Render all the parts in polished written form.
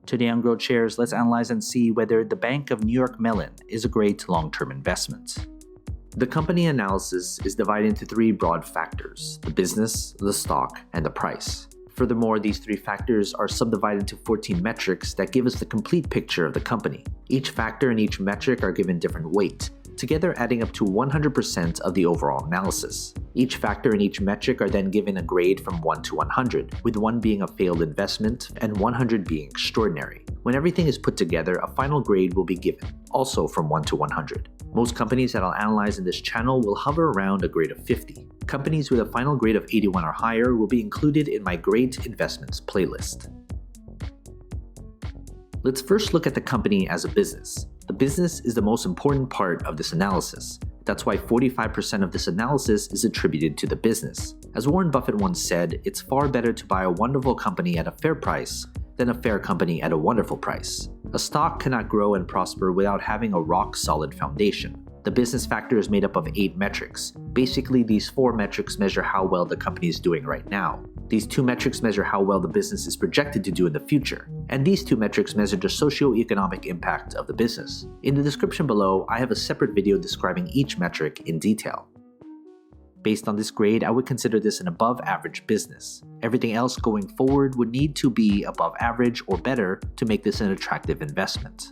Today on GrowthShares, let's analyze and see whether the Bank of NY Mellon is a great long-term investment. The company analysis is divided into three broad factors: the business, the stock, and the price. Furthermore, these three factors are subdivided into 14 metrics that give us the complete picture of the company. Each factor and each metric are given different weight, together adding up to 100% of the overall analysis. Each factor and each metric are then given a grade from 1 to 100, with 1 being a failed investment and 100 being extraordinary. When everything is put together, a final grade will be given, also from 1 to 100. Most companies that I'll analyze in this channel will hover around a grade of 50. Companies with a final grade of 81 or higher will be included in my Great Investments playlist. Let's first look at the company as a business. The business is the most important part of this analysis. That's why 45% of this analysis is attributed to the business. As Warren Buffett once said, it's far better to buy a wonderful company at a fair price than a fair company at a wonderful price. A stock cannot grow and prosper without having a rock-solid foundation. The business factor is made up of 8 metrics. Basically, these 4 metrics measure how well the company is doing right now. These 2 metrics measure how well the business is projected to do in the future. And these 2 metrics measure the socio-economic impact of the business. In the description below, I have a separate video describing each metric in detail. Based on this grade, I would consider this an above-average business. Everything else going forward would need to be above average or better to make this an attractive investment.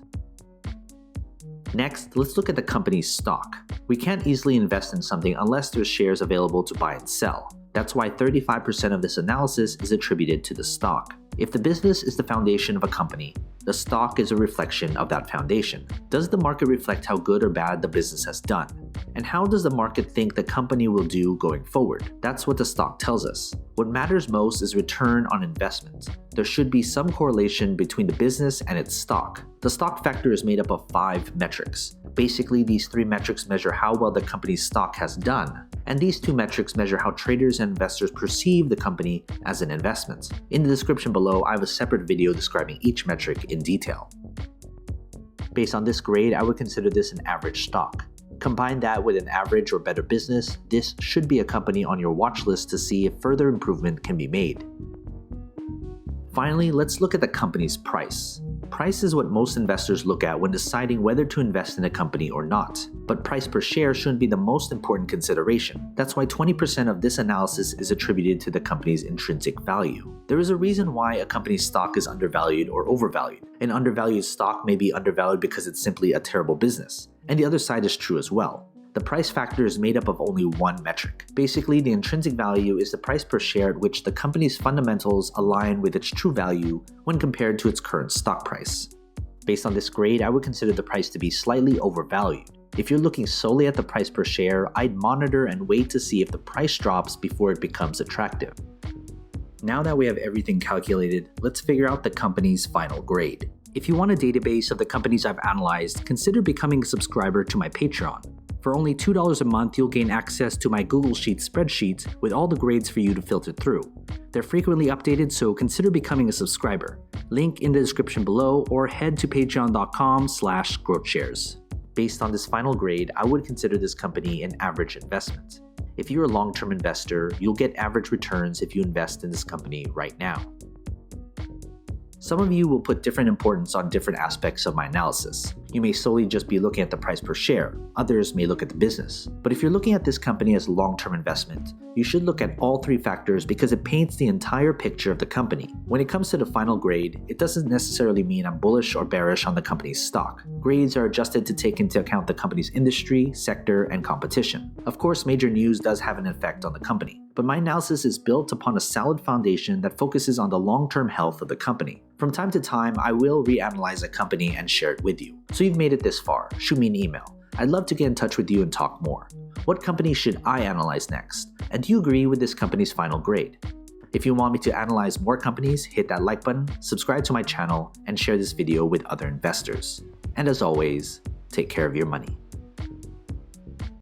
Next, let's look at the company's stock. We can't easily invest in something unless there's shares available to buy and sell. That's why 35% of this analysis is attributed to the stock. If the business is the foundation of a company, the stock is a reflection of that foundation. Does the market reflect how good or bad the business has done? And how does the market think the company will do going forward? That's what the stock tells us. What matters most is return on investment. There should be some correlation between the business and its stock. The stock factor is made up of 5 metrics. Basically, these 3 metrics measure how well the company's stock has done, and these 2 metrics measure how traders and investors perceive the company as an investment. In the description below, I have a separate video describing each metric in detail. Based on this grade, I would consider this an average stock. Combine that with an average or better business, this should be a company on your watch list to see if further improvement can be made. Finally, let's look at the company's price. Price is what most investors look at when deciding whether to invest in a company or not. But price per share shouldn't be the most important consideration. That's why 20% of this analysis is attributed to the company's intrinsic value. There is a reason why a company's stock is undervalued or overvalued. An undervalued stock may be undervalued because it's simply a terrible business. And the other side is true as well. The price factor is made up of only 1 metric. Basically, the intrinsic value is the price per share at which the company's fundamentals align with its true value when compared to its current stock price. Based on this grade, I would consider the price to be slightly overvalued. If you're looking solely at the price per share, I'd monitor and wait to see if the price drops before it becomes attractive. Now that we have everything calculated, let's figure out the company's final grade. If you want a database of the companies I've analyzed, consider becoming a subscriber to my Patreon. For only $2 a month, you'll gain access to my Google Sheets spreadsheet with all the grades for you to filter through. They're frequently updated, so consider becoming a subscriber. Link in the description below, or head to patreon.com/growthshares. Based on this final grade, I would consider this company an average investment. If you're a long-term investor, you'll get average returns if you invest in this company right now. Some of you will put different importance on different aspects of my analysis. You may solely just be looking at the price per share. Others may look at the business. But if you're looking at this company as a long-term investment, you should look at all 3 factors because it paints the entire picture of the company. When it comes to the final grade, it doesn't necessarily mean I'm bullish or bearish on the company's stock. Grades are adjusted to take into account the company's industry, sector, and competition. Of course, major news does have an effect on the company, but my analysis is built upon a solid foundation that focuses on the long-term health of the company. From time to time, I will reanalyze a company and share it with you. So you've made it this far, shoot me an email. I'd love to get in touch with you and talk more. What company should I analyze next? And do you agree with this company's final grade? If you want me to analyze more companies, hit that like button, subscribe to my channel, and share this video with other investors. And as always, take care of your money.